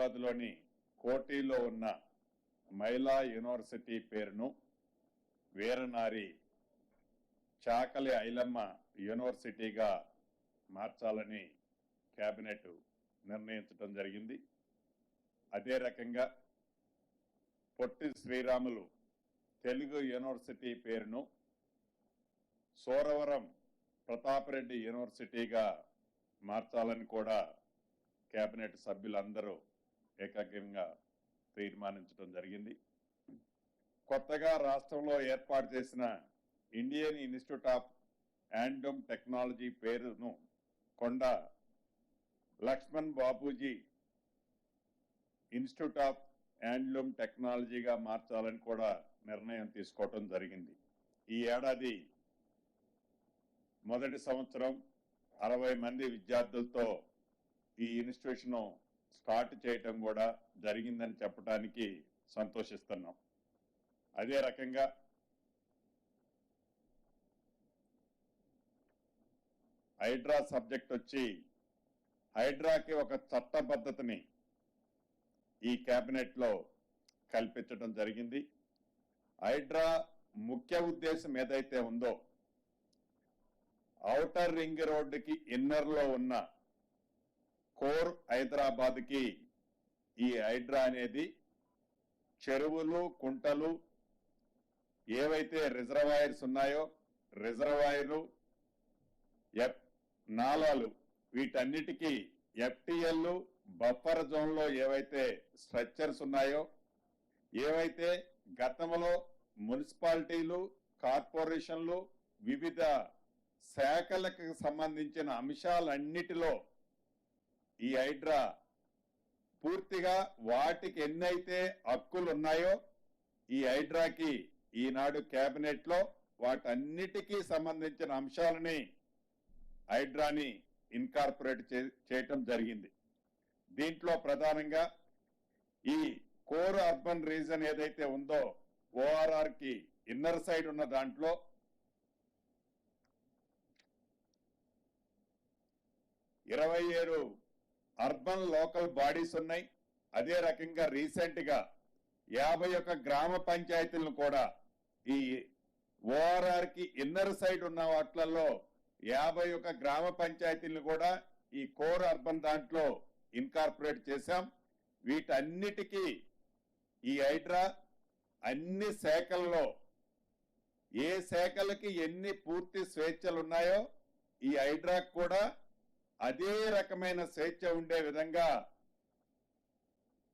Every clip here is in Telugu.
హైదరాబాద్లోని కోటిలో ఉన్న మహిళా యూనివర్సిటీ పేరును వీరనారి చాకలి ఐలమ్మ యూనివర్సిటీగా మార్చాలని కేబినెట్ నిర్ణయించడం జరిగింది. అదే రకంగా పొట్టి శ్రీరాములు తెలుగు యూనివర్సిటీ పేరును సోరవరం ప్రతాపరెడ్డి యూనివర్సిటీగా మార్చాలని కూడా కేబినెట్ సభ్యులందరూ ఏకాగ్రంగా తీర్మానించడం జరిగింది. కొత్తగా రాష్ట్రంలో ఏర్పాటు చేసిన Indian institute of handloom technology పేరును Konda Laxman Bapuji institute of handloom టెక్నాలజీగా మార్చాలని కూడా నిర్ణయం తీసుకోవటం జరిగింది. ఈ ఏడాది మొదటి సంవత్సరం 60 మంది విద్యార్థులతో ఈ ఇన్స్టిట్యూషన్ స్టార్ట్ చేయటం కూడా జరిగిందని చెప్పడానికి సంతోషిస్తున్నాం. అదే రకంగా హైడ్రా సబ్జెక్ట్ వచ్చి హైడ్రాకి ఒక చట్టబద్ధతని ఈ కేబినెట్ లో కల్పించడం జరిగింది. హైడ్రా ముఖ్య ఉద్దేశం ఏదైతే ఉందో ఔటర్ రింగ్ రోడ్డుకి ఇన్నర్ లో ఉన్న కోర్ హైదరాబాద్ కి ఈ హైడ్రా అనేది చెరువులు కుంటలు ఏవైతే రిజర్వాయర్స్ ఉన్నాయో రిజర్వాయర్లు నాలాలు వీటన్నిటికీ ఎఫ్టిఎల్ బఫర్ జోన్ లో ఏవైతే స్ట్రక్చర్స్ ఉన్నాయో ఏవైతే గతంలో మున్సిపాలిటీలు కార్పొరేషన్లు వివిధ శాఖలకు సంబంధించిన అంశాలన్నిటిలో ఈ హైడ్రా పూర్తిగా వాటికి ఎన్నైతే హక్కులు ఉన్నాయో ఈ హైడ్రాకి ఈనాడు కేబినెట్ లో వాటన్నిటికీ సంబంధించిన అంశాలని హైడ్రాని ఇన్కార్పొరేట్ చేయటం జరిగింది. దీంట్లో ప్రధానంగా ఈ కోర్ అర్బన్ రీజన్ ఏదైతే ఉందో ఓఆర్ఆర్ కి ఇన్నర్ సైడ్ ఉన్న దాంట్లో 27 అర్బన్ లోకల్ బాడీస్ ఉన్నాయి. అదే రకంగా రీసెంట్ గా 51 గ్రామ పంచాయతీలను కూడా ఈ ఓఆర్ఆర్ కి ఇన్నర్ సైడ్ ఉన్న వాటిలలో 51 గ్రామ పంచాయతీలను కూడా ఈ కోర్ అర్బన్ దాంట్లో ఇన్కార్పొరేట్ చేశాం. వీటన్నిటికీ ఈ హైడ్రా అన్ని శాఖల్లో ఏ శాఖలకి ఎన్ని పూర్తి స్వేచ్ఛలు ఉన్నాయో ఈ హైడ్రాకు కూడా అదే రకమైన స్వేచ్ఛ ఉండే విధంగా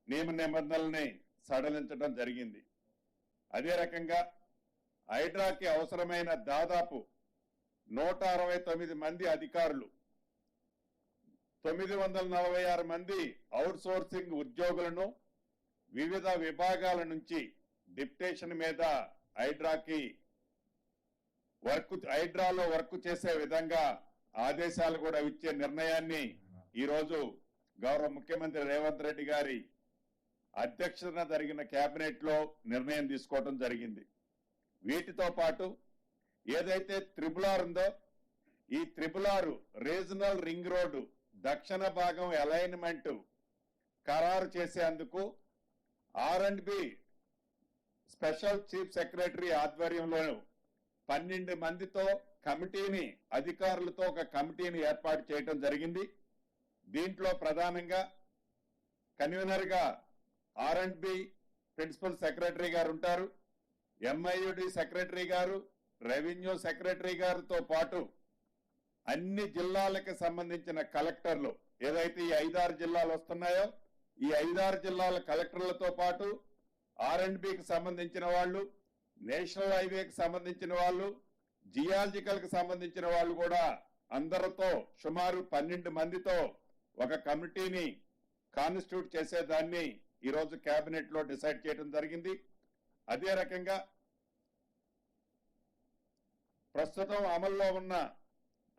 నియమ నిబంధనల్ని సడలించడం జరిగింది. అదే రకంగా హైడ్రాకి అవసరమైన దాదాపు 169 మంది అధికారులు 946 మంది అవుట్ సోర్సింగ్ ఉద్యోగులను వివిధ విభాగాల నుంచి డిప్యుటేషన్ మీద హైడ్రాలో వర్క్ చేసే విధంగా ఆదేశాలు కూడా ఇచ్చే నిర్ణయాన్ని ఈరోజు గౌరవ ముఖ్యమంత్రి రేవంత్ రెడ్డి గారి అధ్యక్షతన జరిగిన కేబినెట్ లో నిర్ణయం తీసుకోవడం జరిగింది. వీటితో పాటు ఏదైతే త్రిపులార్ ఉందో ఈ త్రిపులార్ రీజనల్ రింగ్ రోడ్డు దక్షిణ భాగం అలైన్మెంట్ ఖరారు చేసేందుకు R&B స్పెషల్ చీఫ్ సెక్రటరీ ఆధ్వర్యంలో 12 మందితో కమిటీని అధికారులతో ఒక కమిటీని ఏర్పాటు చేయడం జరిగింది. దీంట్లో ప్రధానంగా కన్వీనర్ గా R&B ప్రిన్సిపల్ సెక్రటరీ గారు ఉంటారు, MIUD సెక్రటరీ గారు, రెవెన్యూ సెక్రటరీ గారితో పాటు అన్ని జిల్లాలకు సంబంధించిన కలెక్టర్లు ఏదైతే ఈ 5-6 జిల్లాలు వస్తున్నాయో ఈ 5-6 జిల్లాల కలెక్టర్లతో పాటు R&Bకి సంబంధించిన వాళ్ళు, నేషనల్ హైవేకి సంబంధించిన వాళ్ళు, జియాలజికల్ కి సంబంధించిన వాళ్ళు కూడా అందరితో సుమారు 12 మందితో ఒక కమిటీని కాన్స్టిట్యూట్ చేసేదాన్ని ఈరోజు కేబినెట్ లో డిసైడ్ చేయడం జరిగింది. అదే రకంగా ప్రస్తుతం అమల్లో ఉన్న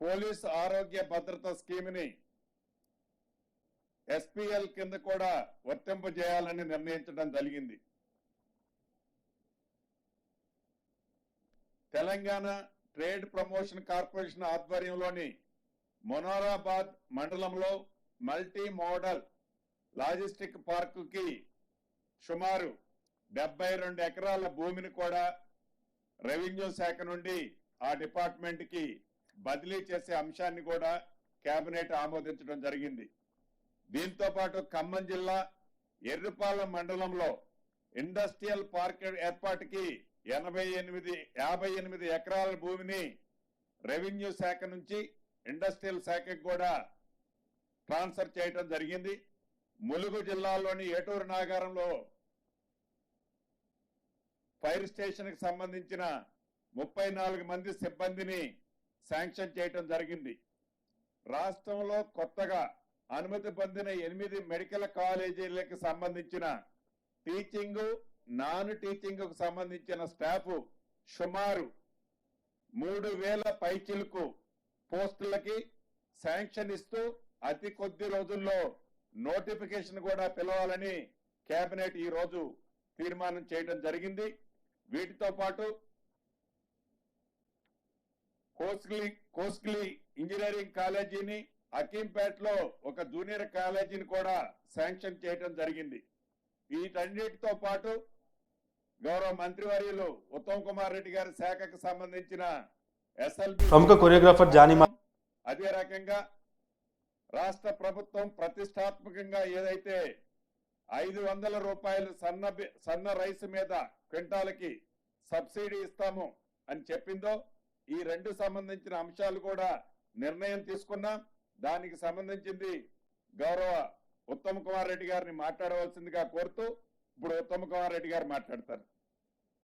పోలీస్ ఆరోగ్య భద్రత స్కీమ్ని SPL కింద కూడా వర్తింపజేయాలని నిర్ణయించడం జరిగింది. తెలంగాణ ట్రేడ్ ప్రమోషన్ కార్పొరేషన్ ఆధ్వర్యంలోని మొనారాబాద్ మండలంలో మల్టీ మోడల్ లాజిస్టిక్ పార్కుకి సుమారు 72 ఎకరాల భూమిని కూడా రెవెన్యూ శాఖ నుండి ఆ డిపార్ట్మెంట్ కి బదిలీ చేసే అంశాన్ని కూడా కేబినెట్ ఆమోదించడం జరిగింది. దీంతో పాటు ఖమ్మం జిల్లా ఎర్రుపాలెం మండలంలో ఇండస్ట్రియల్ పార్క్ ఏర్పాటుకి 58 ఎకరాల భూమిని రెవెన్యూ శాఖ నుంచి ఇండస్ట్రియల్ శాఖకు కూడా ట్రాన్స్ఫర్ చేయడం జరిగింది. ములుగు జిల్లాలోని ఏటూరు నాగారంలో ఫైర్ స్టేషన్ కి సంబంధించిన 34 మంది సిబ్బందిని శాంక్షన్ చేయడం జరిగింది. రాష్ట్రంలో కొత్తగా అనుమతి పొందిన 8 మెడికల్ కాలేజీలకు సంబంధించిన టీచింగ్, నాన్ టీచింగ్ కు సంబంధించిన స్టాఫ్ సుమారు 3000 పైచిలకు పోస్టులకి శాంక్షన్ ఇస్తూ అతి కొద్ది రోజుల్లో నోటిఫికేషన్ కూడా పిలవాలని కేబినెట్ ఈ రోజు తీర్మానం చేయడం జరిగింది. వీటితో పాటు కోస్గిలి ఇంజనీరింగ్ కాలేజీని, అకీంపేటలో ఒక జూనియర్ కాలేజీని కూడా శాంక్షన్ చేయడం జరిగింది. వీటన్నిటితో పాటు గౌరవ మంత్రివర్యులు ఉత్తమ్ కుమార్ రెడ్డి గారి శాఖకు సంబంధించిన ఎస్ఎల్బి ప్రముఖ కొరియోగ్రాఫర్ జానిమా, అదే రకంగా రాష్ట్ర ప్రభుత్వం ప్రతిష్టాత్మకంగా ఏదైతే 500 రూపాయలు సన్న రైస్ మీద క్వింటాలకి సబ్సిడీ ఇస్తాము అని చెప్పిందో ఈ రెండు సంబంధించిన అంశాలు కూడా నిర్ణయం తీసుకున్నాం. దానికి సంబంధించింది గౌరవ ఉత్తమ్ కుమార్ రెడ్డి గారిని మాట్లాడవలసిందిగా కోరుతూ ఇప్పుడు ఉత్తమ్ కుమార్ రెడ్డి గారు మాట్లాడతారు.